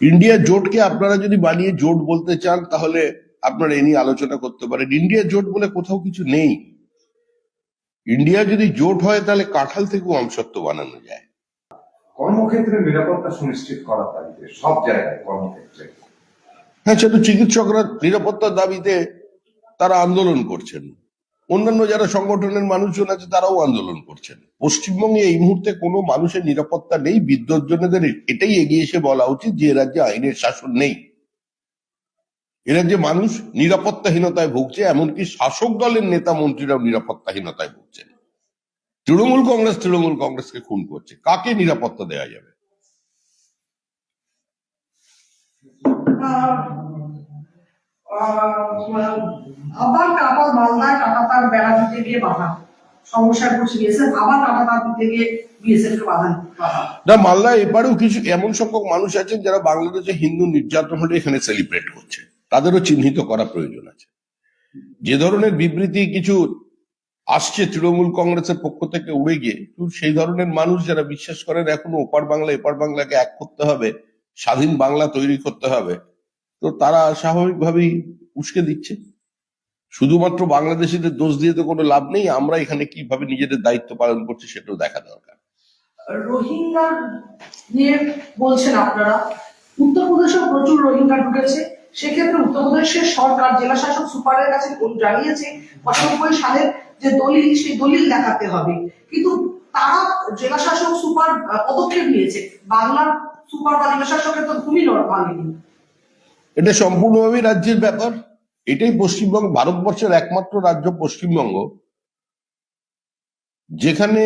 India জোটকে আপনারা যদি বানিয়ে জোট বলতে চান তাহলে আপনারা এ নিয়ে আলোচনা করতে পারেন। ইন্ডিয়া জোট বলে কোথাও কিছু নেই। ইন্ডিয়া যদি জোট হয় তাহলে কাঁঠাল থেকেও আমসত্ব বানানো যায়। কর্মক্ষেত্রে নিরাপত্তা সুনিশ্চিত করার দাবিতে সব জায়গায় কর্মক্ষেত্রে, হ্যাঁ, সেটা চিকিৎসকরা নিরাপত্তার দাবিতে তারা আন্দোলন করছেন, অন্যান্য যারা সংগঠনের মানুষজন আছে তারাও আন্দোলন করছেন। পশ্চিমবঙ্গে এই মুহূর্তে কোনো মানুষের নিরাপত্তা নেই। বিদ্যুৎজনেদের এটাই এগিয়ে এসে বলা উচিত যে রাজ্যে আইনের শাসন নেই, এ রাজ্যে মানুষ নিরাপত্তাহীনতায় ভুগছে, এমনকি শাসক দলের নেতা মন্ত্রীরাও নিরাপত্তাহীনতায় ভুগছেন। তৃণমূল কংগ্রেসকে খুন করছে, কাকে নিরাপত্তা দেওয়া যাবে? আবার মালদায় টাটাতার বেড়া দিতে গিয়ে বাধা, সমস্যায় পড়ছে বিএসএফ, আবার টাটাতার দিতে গিয়ে বিএসএফ কে বাধা। না, মালদায় এবারেও কিছু এমন সংখ্যক মানুষ আছেন যারা বাংলাদেশে হিন্দু নির্যাতন হলে এখানে সেলিব্রেট করছে, তাদেরও চিহ্নিত করা প্রয়োজন আছে। যে ধরনের বিবৃতি কিছু আসছে তৃণমূল কংগ্রেসের পক্ষ থেকে উড়ে গিয়ে, সেই ধরনের মানুষ যারা বিশ্বাস করেন এখনো ওপার বাংলা এপার বাংলাকে এক করতে হবে, স্বাধীন বাংলা তৈরি করতে হবে, তো তারা স্বাভাবিকভাবেই উস্কে দিচ্ছে। শুধুমাত্র বাংলাদেশিদের দোষ দিয়ে তো কোনো লাভ নেই, আমরা এখানে কিভাবে নিজেদের দায়িত্ব পালন করছি সেটাও দেখা দরকার। রোহিঙ্গা নিয়ে বলছেন আপনারা, উত্তরপ্রদেশেও প্রচুর রোহিঙ্গা ঢুকেছে, সেক্ষেত্রে উত্তরপ্রদেশের সরকার জেলা শাসক সুপারের কাছে জানিয়েছে ৯৫ সালের যে দলিল, সেই দলিল দেখাতে হবে, কিন্তু তারা জেলা শাসক সুপার পদক্ষেপ নিয়েছে, বাংলার সুপার বা জেলা শাসকের তো ভূমি ভাঙেনি। এটা সম্পূর্ণভাবে রাজ্যের ব্যাপার। এটাই পশ্চিমবঙ্গ, ভারতবর্ষের একমাত্র রাজ্য পশ্চিমবঙ্গ যেখানে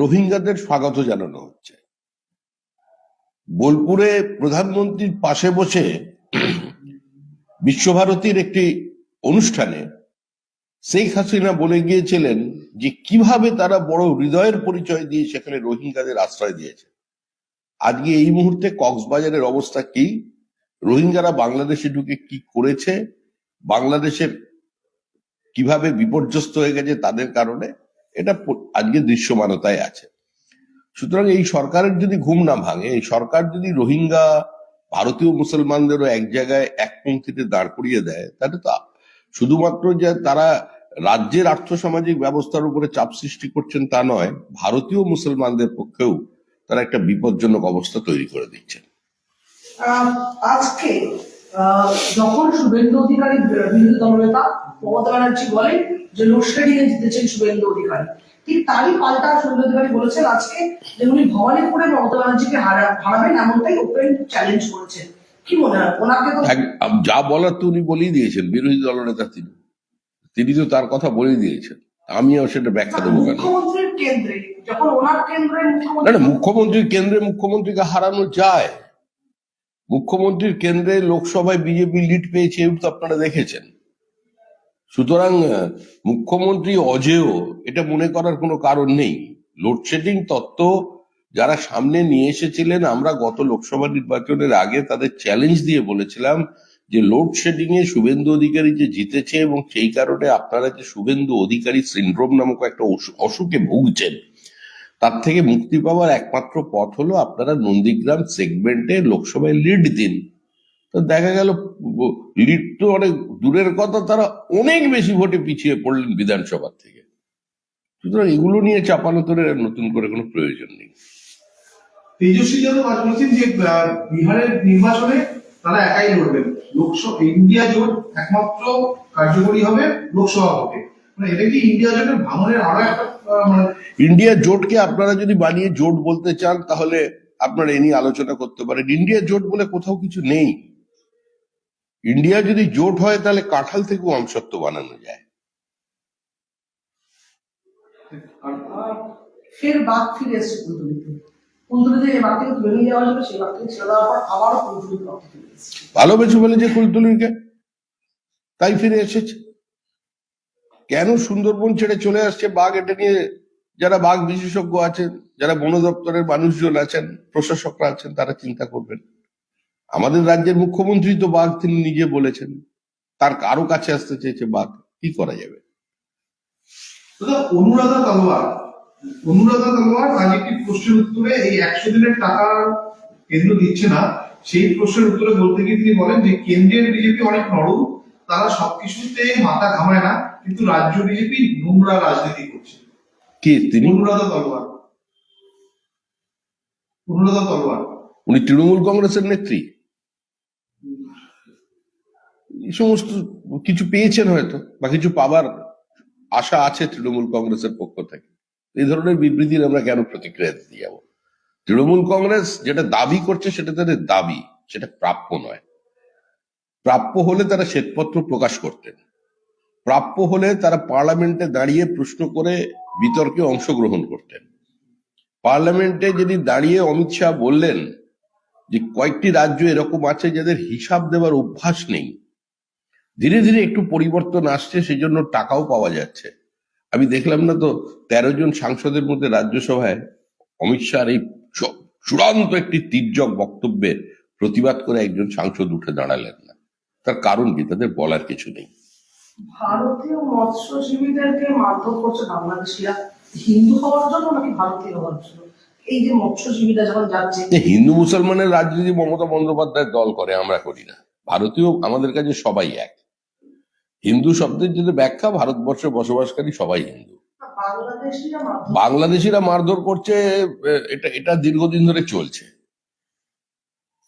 রোহিঙ্গাদের স্বাগত জানানো হচ্ছে। বোলপুরে প্রধানমন্ত্রীর পাশে বসে বিশ্বভারতীর একটি অনুষ্ঠানে শেখ হাসিনা বলে গিয়েছিলেন যে কিভাবে তারা বড় হৃদয়ের পরিচয় দিয়ে সেখানে রোহিঙ্গাদের আশ্রয় দিয়েছে। আজকে এই মুহূর্তে কক্সবাজারের অবস্থা কি, রোহিঙ্গারা বাংলাদেশে ঢুকে কি করেছে, বাংলাদেশের কিভাবে বিপর্যস্ত হয়ে গেছে তাদের কারণে, এটা আজকে দৃশ্যমানতায় আছে। সুতরাং এই সরকারের যদি ঘুম না ভাঙে, এই সরকার যদি রোহিঙ্গা ভারতীয় মুসলমানদেরও এক জায়গায় এক পংক্তিতে দাঁড় করিয়ে দেয়, তাহলে তো শুধুমাত্র যে তারা রাজ্যের আর্থসামাজিক ব্যবস্থার উপরে চাপ সৃষ্টি করছেন তা নয়, ভারতীয় মুসলমানদের পক্ষেও তারা একটা বিপজ্জনক অবস্থা তৈরি করে দিচ্ছেন। আজকে যখন শুভেন্দু অধিকারী বিরোধী দলনেতা মমতা ব্যানার্জি বলেন যে লোডশেডিং এ জিতেছেন শুভেন্দু অধিকারী, ঠিক তারই পাল্টা শুভেন্দু অধিকারী বলেছেন আজকে যে উনি ভবানীপুরে মমতা ব্যানার্জিকে হারাবেন, এমনটাই ওপেন চ্যালেঞ্জ করেছেন। কি মনে হয় ওনাকে? তো যা বলার তো উনি বলেই দিয়েছেন, বিরোধী দলনেতা তিনি তো তার কথা বলেই দিয়েছেন, আমিও সেটা ব্যাখ্যা দেবো কেন? মুখ্যমন্ত্রীর কেন্দ্রে যখন ওনার কেন্দ্রে মুখ্যমন্ত্রীর কেন্দ্রে মুখ্যমন্ত্রীকে হারানো যায়। মুখ্যমন্ত্রীর কেন্দ্রে লোকসভায় বিজেপি লিড পেয়েছে, তো আপনারা দেখেছেন। সুতরাং মুখ্যমন্ত্রী অজেয় এটা মনে করার কোনো কারণ নেই। লোডশেডিং তত্ত্ব যারা সামনে নিয়ে এসেছিলেন, আমরা গত লোকসভা নির্বাচনের আগে তাদের চ্যালেঞ্জ দিয়ে বলেছিলাম যে লোডশেডিং এ শুভেন্দু অধিকারী যে জিতেছে এবং সেই কারণে আপনারা যে শুভেন্দু অধিকারী সিন্ড্রোম নামক একটা অসুখে ভুগছেন, তার থেকে মুক্তি পাওয়ার একমাত্র পথ হলো আপনারা নন্দীগ্রাম সেগমেন্টে লোকসভায় লিড দিন। তো দেখা গেল লিড তো অনেক দূরের কথা, তারা অনেক বেশি ভোটে পিছিয়ে পড়লেন বিধানসভা থেকে। সুতরাং এগুলো নিয়ে চাপানোতরের নতুন করে কোনো প্রয়োজন নেই। তেজস্বী যাদব আজ বলছেন যে বিহারের নির্বাচনে তারা একাই লড়বেন, লোকসভা ইন্ডিয়া জোট একমাত্র কার্যকরী হবে লোকসভা ভোটে। মানে এটা কি ইন্ডিয়া জোটের ভাঙনের আরো একটা ইন্ডিয়া জোটকে আপনারা যদি বানিয়ে জোট বলতে চান তাহলে আপনারা এ নিয়ে আলোচনা করতে পারেন। ইন্ডিয়া জোট বলে কোথাও কিছু নেই। ইন্ডিয়া যদি জোট হয় তাহলে কাঁঠাল থেকেও আমসত্ব বানানো যায়। ফের বাঘ ফিরে এসছে কুলতলিতে, যে বাঘ থেকে তুলে নিয়ে যাওয়া যাবে সেই বাঘ থেকে ছেড়ে দেওয়ার পর আবারও কুলতলিতে বাঘ ফিরে এসছে। ভালোবেসে বলেছে কুলতলিকে, তাই ফিরে এসেছে। কেন সুন্দরবন ছেড়ে চলে আসছে বাঘ, এটা নিয়ে যারা বাঘ বিশেষজ্ঞ আছেন, যারা বন দপ্তরের মানুষজন আছেন, প্রশাসকরা আছেন, তারা চিন্তা করবেন। আমাদের রাজ্যের মুখ্যমন্ত্রী তো বাঘ তিনি নিজে বলেছেন, তার কারো কাছে আসতে চেয়েছে বাঘ, কি করা যাবে? অনুরাধা তলোয়ার আজ একটি প্রশ্নের উত্তরে এই 100 দিনের টাকা কেন্দ্র দিচ্ছে না, সেই প্রশ্নের উত্তরে বলতে গিয়ে তিনি বলেন যে কেন্দ্রের বিজেপি অনেক নরম, তারা সবকিছুতে মাথা ঘামায় না, কিন্তু রাজ্য বিজেপি নোংরা রাজনীতি করছে। কি তিনি? অনুরাধা তলওয়ার উনি তৃণমূল কংগ্রেসের নেত্রী। এই সমস্ত কিছু পেয়েছেন হয়তো, বা কিছু পাবার আশা আছে তৃণমূল কংগ্রেসের পক্ষ থেকে। এই ধরনের বিবৃতির আমরা কেন প্রতিক্রিয়া দিতে যাব? তৃণমূল কংগ্রেস যেটা দাবি করছে সেটা তাদের দাবি, সেটা প্রাপ্য নয়। প্রাপ্য হলে তারা শ্বেতপত্র প্রকাশ করতেন, প্রাপ্য হলে তারা পার্লামেন্টে দাঁড়িয়ে প্রশ্ন করে বিতর্কে অংশগ্রহণ করতেন। পার্লামেন্টে যদি দাঁড়িয়ে অমিত শাহ বললেন যে কয়েকটি রাজ্য এরকম আছে যাদের হিসাব দেওয়ার অভ্যাস নেই, ধীরে ধীরে একটু পরিবর্তন আসছে, সেই জন্য টাকাও পাওয়া যাচ্ছে। আমি দেখলাম না তো 13 জন সাংসদের মধ্যে রাজ্যসভায় অমিত শাহর এই চূড়ান্ত একটি তির্যক বক্তব্যের প্রতিবাদ করে একজন সাংসদ উঠে দাঁড়ালেন না। তার কারণ কি? তাদের বলার কিছু নেই। ভারতীয় মৎস্যজীবীদেরকে মারধর করছে বাংলাদেশিরা হিন্দু হওয়ার জন্য নাকি ভারতীয় হওয়ার জন্য? এই যে মৎস্যজীবীরা যখন যাচ্ছে, হিন্দু মুসলমানের রাজনীতি মমতা বন্দ্যোপাধ্যায় দল করে, আমরা করি না। ভারতীয় আমাদের কাছে সবাই এক। হিন্দু শব্দের যদি ব্যাখ্যা, ভারতবর্ষে বসবাসকারী সবাই হিন্দু। বাংলাদেশিরা মারধর বাংলাদেশিরা মারধর করছে, এটা দীর্ঘদিন ধরে চলছে।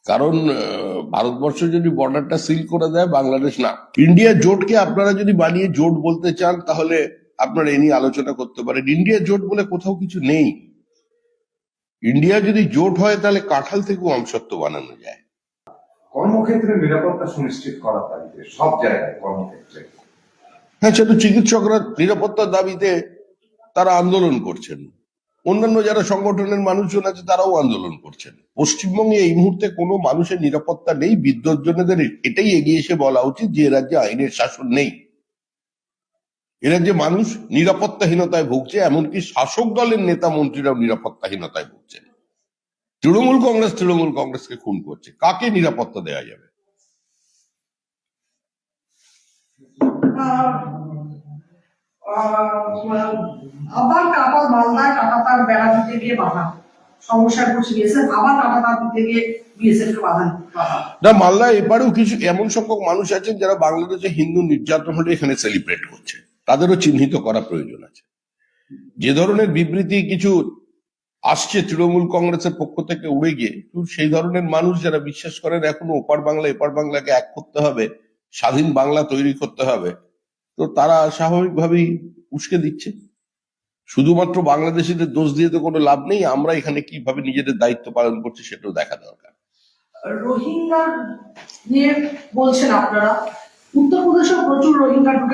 কারণ ভারতবর্ষ যদি বর্ডারটা সিল করে দেয়, বাংলাদেশ না। ইন্ডিয়া জোটকে আপনারা যদি বানিয়ে জোট বলতে চান, তাহলে আপনারা এ নিয়ে আলোচনা করতে পারেন। ইন্ডিয়া জোট বলে কোথাও কিছু নেই। ইন্ডিয়া যদি জোট হয় তাহলে কাঁঠাল থেকেও আমসত্ব বানানো যায়। কর্মক্ষেত্রে নিরাপত্তা সুনিশ্চিত করার দাবিতে সব জায়গায় কর্মক্ষেত্রে হ্যাঁ, সেটা চিকিৎসকরা নিরাপত্তার দাবিতে তারা আন্দোলন করছেন। অন্যান্য যারা সংগঠনের মানুষজন আছে তারাও আন্দোলন করছেন। পশ্চিমবঙ্গে এই মুহূর্তে কোনো মানুষের নিরাপত্তা নেই। বিদ্যুৎজনেদের এটাই এগিয়ে এসে বলা উচিত যে এ রাজ্যে আইনের শাসন নেই। এ রাজ্যে মানুষ নিরাপত্তাহীনতায় ভুগছে, এমনকি শাসক দলের নেতা মন্ত্রীরাও নিরাপত্তাহীনতায় ভুগছেন। তৃণমূল কংগ্রেসকে খুন করছে, কাকে নিরাপত্তা দেওয়া যাবে? আবার মালদায় কাটাতার বেড়া দিতে গিয়ে বাধা, সমস্যায় পড়ছে বিএসএফ। আবার কাটাতার দিতে গিয়ে বিএসএফ কে বাধা। না, মালদা এপারেও কিছু এমন সংখ্যক মানুষ আছেন যারা বাংলাদেশে হিন্দু নির্যাতন হলে এখানে সেলিব্রেট করছে, তাদেরও চিহ্নিত করা প্রয়োজন আছে। যে ধরনের বিবৃতি কিছু আসছে তৃণমূল কংগ্রেসের পক্ষ থেকে উড়ে গিয়ে, সেই ধরনের মানুষ যারা বিশ্বাস করেন এখনো ওপার বাংলা এপার বাংলাকে এক করতে হবে, স্বাধীন বাংলা তৈরি করতে হবে, তো তারা স্বাভাবিকভাবেই উস্কে দিচ্ছে। শুধুমাত্র বাংলাদেশিদের দোষ দিয়ে তো কোনো লাভ নেই। আমরা এখানে কিভাবে নিজেদের দায়িত্ব পালন করছি সেটাও দেখা দরকার। রোহিঙ্গা নিয়ে বলছেন আপনারা, উত্তরপ্রদেশেও প্রচুর রোহিঙ্গা ঢুকে